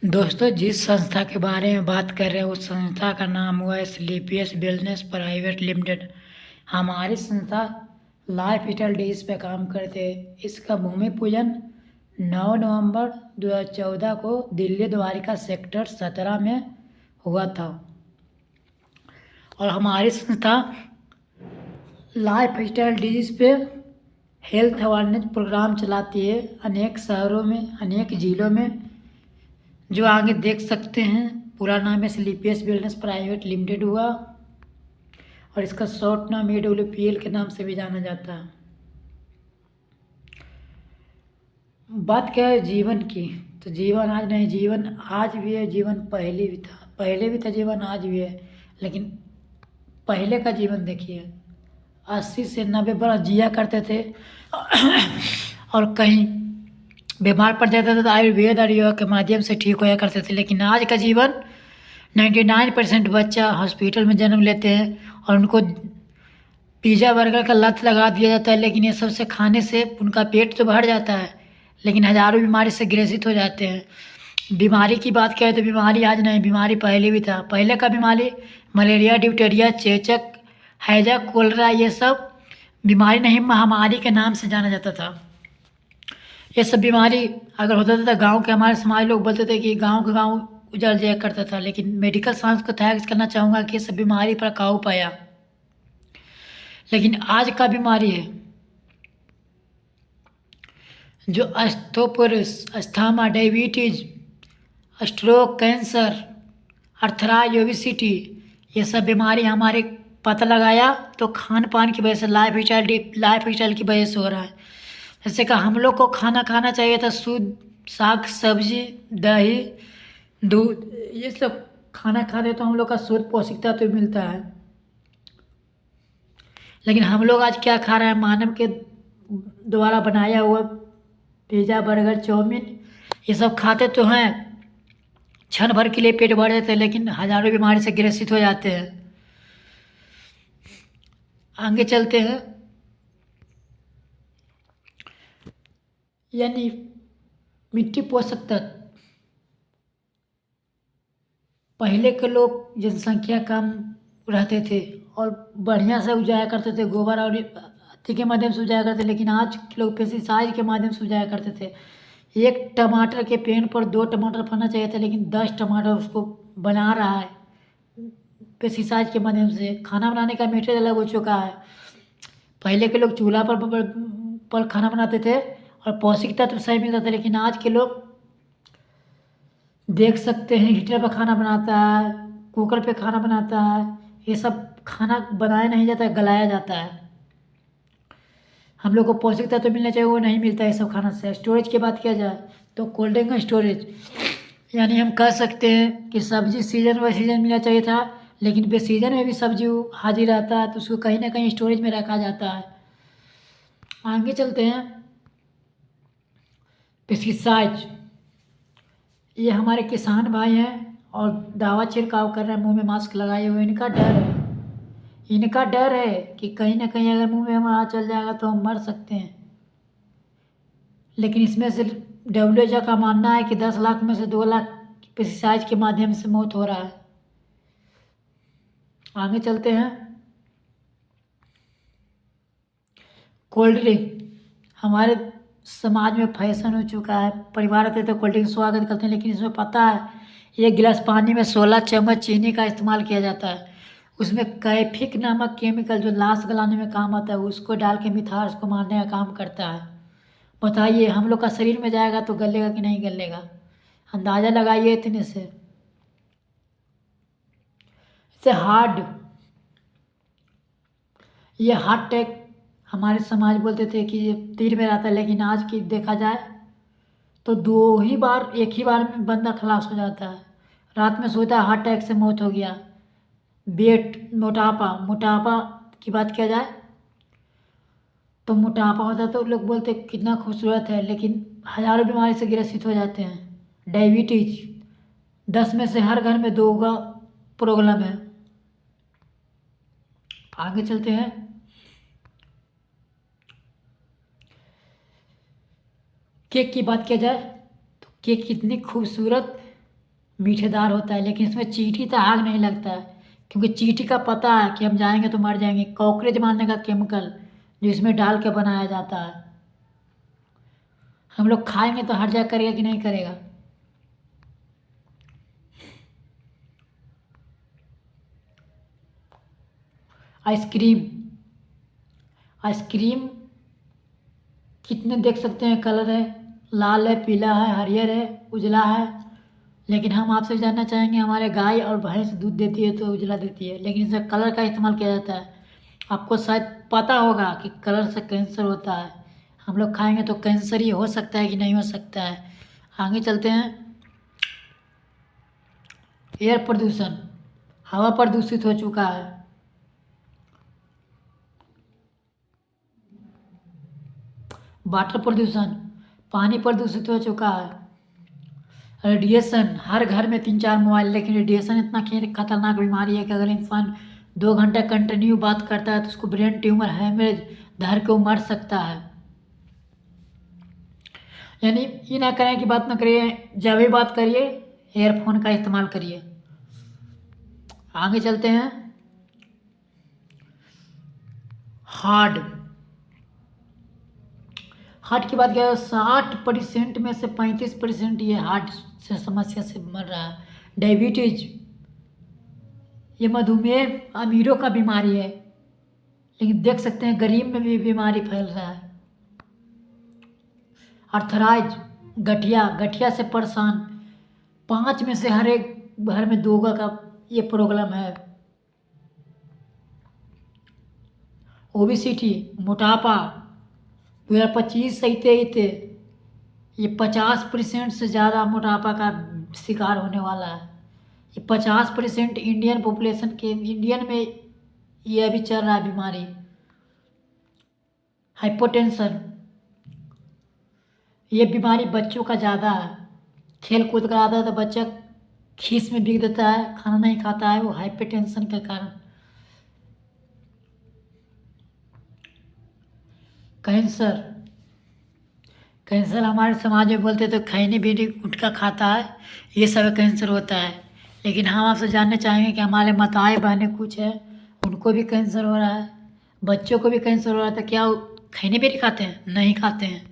दोस्तों, जिस संस्था के बारे में बात कर रहे हैं उस संस्था का नाम हुआ स्लीपियस वेलनेस प्राइवेट लिमिटेड। हमारी संस्था लाइफ स्टाइल डिजीज पे काम करते हैं। इसका भूमि पूजन 9 नवंबर 2014 को दिल्ली द्वारिका सेक्टर 17 में हुआ था। और हमारी संस्था लाइफ स्टाइल डिजीज पे हेल्थ अवेयरनेस प्रोग्राम चलाती है अनेक शहरों में, अनेक ज़िलों में, जो आगे देख सकते हैं। पूरा नाम है स्लीपियस वेलनेस प्राइवेट लिमिटेड हुआ और इसका शॉर्ट नाम AWPL के नाम से भी जाना जाता है। बात क्या है जीवन की, तो जीवन आज नहीं, जीवन आज भी है, जीवन पहले भी था, जीवन आज भी है। लेकिन पहले का जीवन देखिए, 80 से 90 बरस जिया करते थे और कहीं बीमार पड़ जाते थे तो आयुर्वेद और योगा के माध्यम से ठीक होया करते थे। लेकिन आज का जीवन 99% बच्चा हॉस्पिटल में जन्म लेते हैं और उनको पिज़्ज़ा बर्गर का लत लगा दिया जाता है। लेकिन ये सब से खाने से उनका पेट तो भर जाता है, लेकिन हज़ारों बीमारी से ग्रसित हो जाते हैं। बीमारी की बात करें तो बीमारी आज नहीं, बीमारी पहले भी था। पहले का बीमारी मलेरिया, डिप्थीरिया, चेचक, हैजा, कोलरा, ये सब बीमारी नहीं, महामारी के नाम से जाना जाता था। ये सब बीमारी अगर होता था तो गांव के हमारे समाज लोग बोलते थे कि गांव के गांव उजड़ जाया करता था। लेकिन मेडिकल साइंस को थैंक्स करना चाहूँगा कि ये सब बीमारी पर काबू पाया। लेकिन आज का बीमारी है जो osteoporosis, asthma, diabetes, stroke, cancer, arthritis, obesity, ये सब बीमारी हमारे पता लगाया तो खान पान की वजह से, लाइफ स्टाइल की वजह से हो रहा है। जैसे कि हम लोग को खाना खाना चाहिए था शुद्ध, साग सब्जी, दही, दूध, ये सब खाना खाते तो हम लोग का शुद्ध पौष्टिक तत्व तो मिलता है। लेकिन हम लोग आज क्या खा रहे हैं, मानव के द्वारा बनाया हुआ पिज़्ज़ा, बर्गर, चाउमीन, ये सब खाते तो हैं, क्षण भर के लिए पेट भर जाते हैं, लेकिन हज़ारों बीमारी से ग्रसित हो जाते हैं। आगे चलते हैं। यानी मिट्टी पोषक तत्व, पहले के लोग जनसंख्या कम रहते थे और बढ़िया से उपजाया करते थे, गोबर और अथी के माध्यम से उपजाया करते थे। लेकिन आज के लोग पेस्टिसाइड के माध्यम से उपजाया करते थे। एक टमाटर के पेड़ पर 2 टमाटर फलना चाहिए था, लेकिन 10 टमाटर उसको बना रहा है पेस्टिसाइड के माध्यम से। खाना बनाने का मेथड अलग हो चुका है। पहले के लोग चूल्हा पर खाना बनाते थे और पौष्टिक तत्व सही मिलता था। लेकिन आज के लोग देख सकते हैं हीटर पर खाना बनाता है, कुकर पे खाना बनाता है, ये सब खाना बनाया नहीं जाता है, गलाया जाता है। हम लोग को पौष्टिक तत्व मिलना चाहिए, वो नहीं मिलता है सब खाना से। स्टोरेज की बात किया जाए तो कोल्ड ड्रिंक का स्टोरेज, यानी हम कह सकते हैं कि सब्जी सीजन बाई सीजन मिलना चाहिए था, लेकिन बेसीजन में भी सब्जी हाजिर रहता है तो उसको कहीं ना कहीं स्टोरेज में रखा जाता है। आगे चलते हैं। पेस्टिसाइड, ये हमारे किसान भाई हैं और दावा छिड़काव कर रहे हैं, मुंह में मास्क लगाए हुए। इनका डर है कि कहीं ना कहीं अगर मुंह में हमारा चल जाएगा तो हम मर सकते हैं। लेकिन इसमें से WHO का मानना है कि 10 लाख में से 2 लाख पेस्टिसाइड के माध्यम से मौत हो रहा है। आगे चलते हैं। कोल्ड ड्रिंक हमारे समाज में फैशन हो चुका है। परिवार आते तो कोल्ड ड्रिंक स्वागत करते हैं, लेकिन इसमें पता है एक गिलास पानी में 16 चम्मच चीनी का इस्तेमाल किया जाता है। उसमें कैफिक नामक केमिकल जो लाश गलाने में काम आता है, उसको डाल के मिठास को मारने का काम करता है। बताइए हम लोग का शरीर में जाएगा तो गलेगा कि नहीं गलेगा, अंदाज़ा लगाइए इतने से। हार्ट, ये हार्ट अटैक हमारे समाज बोलते थे कि ये तीर में रहता है, लेकिन आज की देखा जाए तो एक ही बार में बंदा खलास हो जाता है। रात में सोता है, हार्ट अटैक से मौत हो गया। वेट, मोटापा की बात किया जाए तो मोटापा होता है तो लोग बोलते कितना खूबसूरत है, लेकिन हज़ारों बीमारी से ग्रसित हो जाते हैं। डायबिटीज, 10 में से हर घर में 2 का प्रॉब्लम है। आगे चलते हैं। केक की बात किया जाए तो केक कितनी खूबसूरत मीठेदार होता है, लेकिन इसमें चींटी तो आग नहीं लगता है, क्योंकि चींटी का पता है कि हम जाएंगे तो मर जाएंगे। कॉकरोच मारने का केमिकल जो इसमें डाल के बनाया जाता है, हम लोग खाएंगे तो हट जा करेगा कि नहीं करेगा। आइसक्रीम, आइसक्रीम कितने देख सकते हैं कलर है, लाल है, पीला है, हरियर है, उजला है। लेकिन हम आपसे जानना चाहेंगे, हमारे गाय और भैंस दूध देती है तो उजला देती है, लेकिन इसमें कलर का इस्तेमाल किया जाता है। आपको शायद पता होगा कि कलर से कैंसर होता है, हम लोग खाएंगे तो कैंसर ही हो सकता है कि नहीं हो सकता है। आगे चलते हैं। एयर प्रदूषण, हवा प्रदूषित हो चुका है। वाटर प्रदूषण, पानी प्रदूषित हो चुका है। रेडिएशन, हर घर में 3-4 मोबाइल, लेकिन रेडिएशन इतना खतरनाक बीमारी है कि अगर इंसान 2 घंटा कंटिन्यू बात करता है तो उसको ब्रेन ट्यूमर हैमरेज धर के वो मर सकता है। यानी ये ना करें कि बात ना करिए, जब भी बात करिए एयरफोन का इस्तेमाल करिए। आगे चलते हैं। हार्ट, हार्ट की बात किया 60% में से 35% ये हार्ट से समस्या से मर रहा है। डायबिटीज, ये मधुमेह अमीरों का बीमारी है, लेकिन देख सकते हैं गरीब में भी बीमारी फैल रहा है। अर्थराइज, गठिया, गठिया से परेशान 5 में से हर एक घर में 2 का ये प्रॉब्लम है। ओबिसिटी, मोटापा 2025 सही ये 50% से ज़्यादा मोटापा का शिकार होने वाला है। ये 50% इंडियन पॉपुलेशन के, इंडियन में ये अभी चल रहा है बीमारी। हाइपोटेंशन, ये बीमारी बच्चों का ज़्यादा है। खेल कूद कराता है तो बच्चा खीस में बिक देता है, खाना नहीं खाता है, वो हाइपरटेंशन के कारण। कैंसर, कैंसर हमारे समाज में बोलते तो खैनी बीड़ी गुटखा खाता है, ये सब कैंसर होता है। लेकिन हम आपसे जानना चाहेंगे कि हमारे माताएं बहनें कुछ है, उनको भी कैंसर हो रहा है, बच्चों को भी कैंसर हो रहा है, तो क्या वो खैनी बीड़ी खाते हैं? नहीं खाते हैं।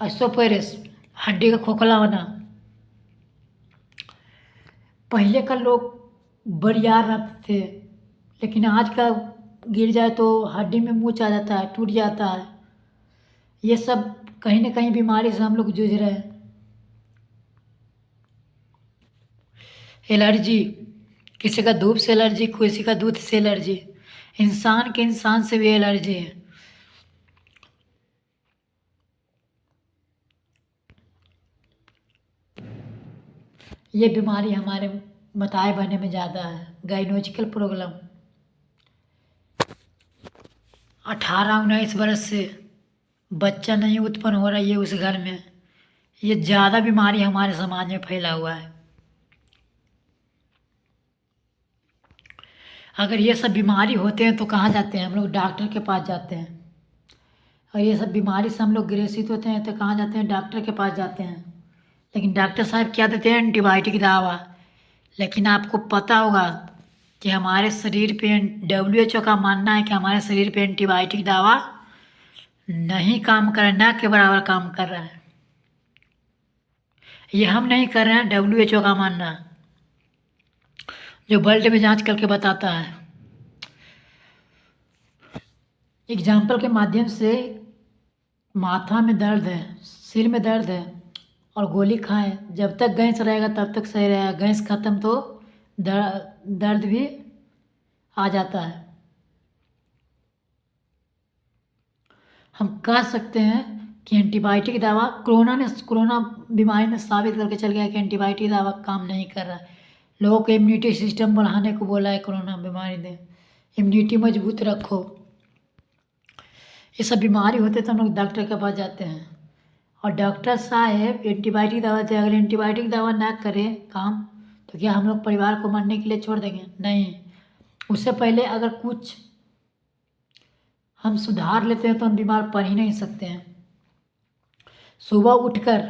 ऑस्टियोपोरोसिस, हड्डी का खोखला होना। पहले का लोग बरियार रहते थे, लेकिन आज का गिर जाए तो हड्डी में मूंछ आ जाता है, टूट जाता है। ये सब कहीं ना कहीं बीमारी से हम लोग जूझ रहे हैं। एलर्जी, किसी का धूप से एलर्जी, किसी का दूध से एलर्जी, इंसान के इंसान से भी एलर्जी है। ये बीमारी हमारे बताए बने में ज़्यादा है। गाइनोलॉजिकल प्रॉब्लम, 18-19 बरस से बच्चा नहीं उत्पन्न हो रही है उस घर में, ये ज़्यादा बीमारी हमारे समाज में फैला हुआ है। अगर ये सब बीमारी होते हैं तो कहाँ जाते हैं हम लोग? डॉक्टर के पास जाते हैं। और ये सब बीमारी से हम लोग ग्रसित होते हैं तो कहाँ जाते हैं? डॉक्टर के पास जाते हैं। लेकिन डॉक्टर साहब क्या देते हैं? एंटीबायोटिक दवा। लेकिन आपको पता होगा कि हमारे शरीर पे WHO का मानना है कि हमारे शरीर पे एंटीबायोटिक दवा नहीं काम कर रहा है, ना के बराबर काम कर रहा है। ये हम नहीं कर रहे हैं, WHO का मानना है, जो वर्ल्ड में जांच करके बताता है। एग्जाम्पल के माध्यम से, माथा में दर्द है, सिर में दर्द है और गोली खाएं, जब तक गैस रहेगा तब तक सही रहेगा, गैस ख़त्म तो दर्द भी आ जाता है। हम कह सकते हैं कि एंटीबायोटिक दवा, कोरोना बीमारी ने साबित करके चल गया कि एंटीबायोटिक दवा काम नहीं कर रहा है। लोगों को इम्यूनिटी सिस्टम बढ़ाने को बोला है कोरोना बीमारी ने, इम्यूनिटी मजबूत रखो। ये सब बीमारी होते तो हम लोग डॉक्टर के पास जाते हैं, और डॉक्टर साहब एंटीबायोटिक दवा देते। अगर एंटीबायोटिक दवा ना करे काम तो क्या हम लोग परिवार को मरने के लिए छोड़ देंगे? नहीं। उससे पहले अगर कुछ हम सुधार लेते हैं तो हम बीमार पड़ ही नहीं सकते हैं। सुबह उठकर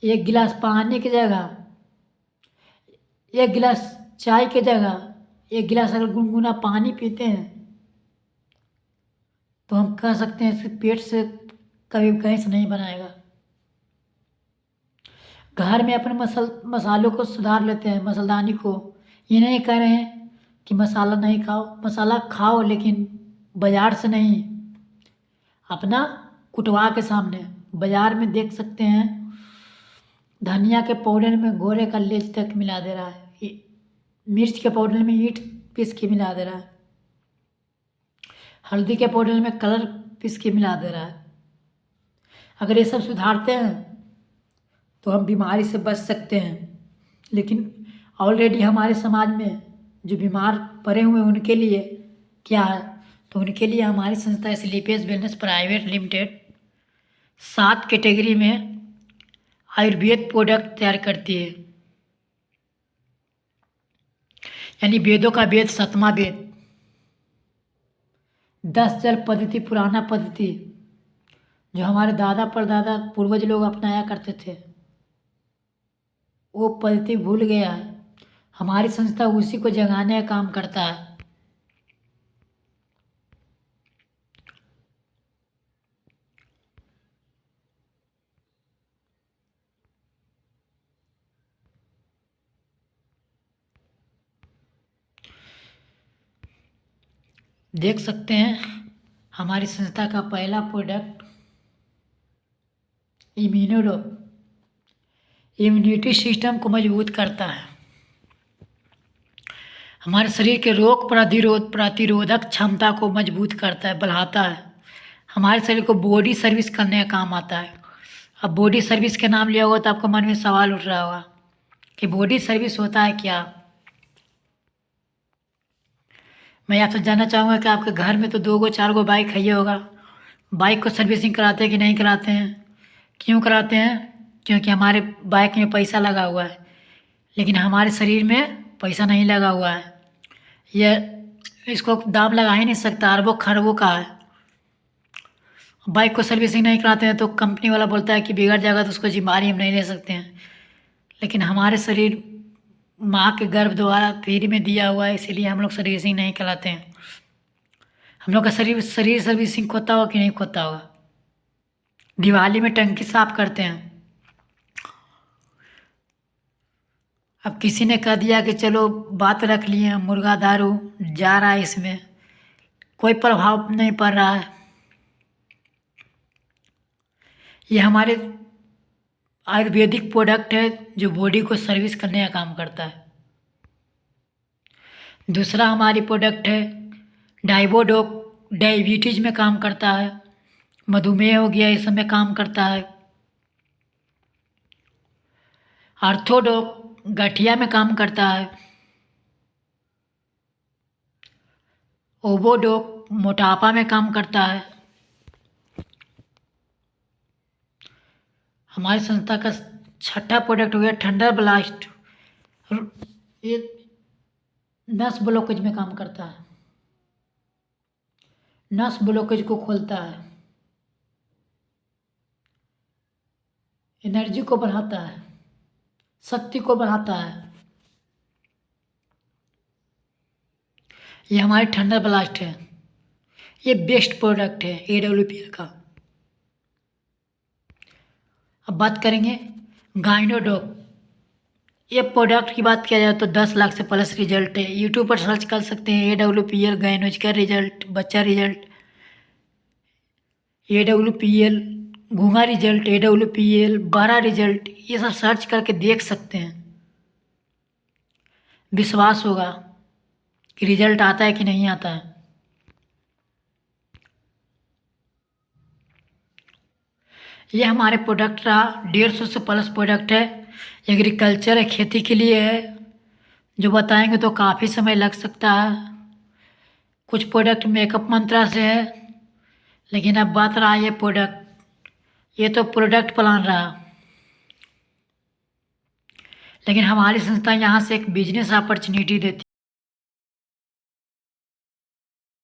एक गिलास पानी की जगह, एक गिलास चाय की जगह एक गिलास अगर गुनगुना पानी पीते हैं तो हम कह सकते हैं इसके पेट से कभी गैस नहीं बनाएगा। घर में अपने मसालों को सुधार लेते हैं, मसालदानी को। ये नहीं कह रहे हैं कि मसाला नहीं खाओ, मसाला खाओ, लेकिन बाज़ार से नहीं, अपना कुटवा के सामने। बाज़ार में देख सकते हैं धनिया के पाउडर में घोड़े का लेज तक मिला दे रहा है, मिर्च के पाउडर में ईंट पीस के मिला दे रहा है, हल्दी के पाउडर में कलर पीस के मिला दे रहा है। अगर ये सब सुधारते हैं तो हम बीमारी से बच सकते हैं। लेकिन ऑलरेडी हमारे समाज में जो बीमार पड़े हुए हैं उनके लिए क्या है, तो उनके लिए हमारी संस्था slippage wellness private limited 7 category में आयुर्वेद प्रोडक्ट तैयार करती है। यानी वेदों का वेद 7वां वेद, 10 जल पद्धति, पुराना पद्धति जो हमारे दादा परदादा पूर्वज लोग अपनाया करते थे, वो पद्धति भूल गया है। हमारी संस्था उसी को जगाने का काम करता है। देख सकते हैं हमारी संस्था का पहला प्रोडक्ट इम्यूनिटी सिस्टम को मजबूत करता है, हमारे शरीर के रोग प्रतिरोधक क्षमता को मजबूत करता है, बढ़ाता है, हमारे शरीर को बॉडी सर्विस करने का काम आता है। अब बॉडी सर्विस के नाम लिया होगा तो आपको मन में सवाल उठ रहा होगा कि बॉडी सर्विस होता है क्या। मैं आपसे जानना चाहूँगा कि आपके घर में तो 2 4 बाइक है ही होगा, बाइक को सर्विसिंग कराते हैं कि नहीं कराते हैं? क्यों कराते हैं? क्योंकि हमारे बाइक में पैसा लगा हुआ है, लेकिन हमारे शरीर में पैसा नहीं लगा हुआ है। यह इसको दाम लगा ही नहीं सकता, अरबों खरबों का है। बाइक को सर्विसिंग नहीं कराते हैं तो कंपनी वाला बोलता है कि बिगड़ जाएगा तो उसको जिम्मेदारी हम नहीं ले सकते हैं। लेकिन हमारे शरीर माँ के गर्भ द्वारा फ्री में दिया हुआ है, इसीलिए हम लोग सर्विसिंग नहीं कराते हैं। हम लोग का शरीर सर्विसिंग होता होगा कि नहीं होता होगा? दिवाली में टंकी साफ करते हैं। अब किसी ने कह दिया कि चलो बात रख लिए, मुर्गा दारू जा रहा है, इसमें कोई प्रभाव नहीं पड़ रहा है। ये हमारे आयुर्वेदिक प्रोडक्ट है जो बॉडी को सर्विस करने का काम करता है। दूसरा हमारी प्रोडक्ट है डाइबोडोक, डायबिटीज में काम करता है, मधुमेह हो गया, इस सब में काम करता है। आर्थोडोक गठिया में काम करता है। ओबोडोक मोटापा में काम करता है। हमारी संस्था का 6ठा प्रोडक्ट हो गया थंडर ब्लास्ट, ये नस ब्लॉकेज में काम करता है, नस ब्लॉकेज को खोलता है, एनर्जी को बढ़ाता है, शक्ति को बढ़ाता है। ये हमारी थंडर ब्लास्ट है, ये बेस्ट प्रोडक्ट है AWPL का। अब बात करेंगे गाइनोडॉक। ये प्रोडक्ट की बात किया जाए तो 10 लाख से प्लस रिजल्ट है। यूट्यूब पर सर्च कर सकते हैं AWPL गाइनोज का रिजल्ट, बच्चा रिजल्ट, AWPL घूंगा रिजल्ट, AWPL बड़ा रिजल्ट, ये सब सर्च करके देख सकते हैं। विश्वास होगा कि रिजल्ट आता है कि नहीं आता है। ये हमारे प्रोडक्ट का 150 से प्लस प्रोडक्ट है। एग्रीकल्चर है, खेती के लिए है, जो बताएंगे तो काफ़ी समय लग सकता है। कुछ प्रोडक्ट मेकअप मंत्रा से है, लेकिन अब बात रहा ये प्रोडक्ट, ये तो प्रोडक्ट प्लान रहा, लेकिन हमारी संस्था यहाँ से एक बिजनेस अपॉर्चुनिटी देती है।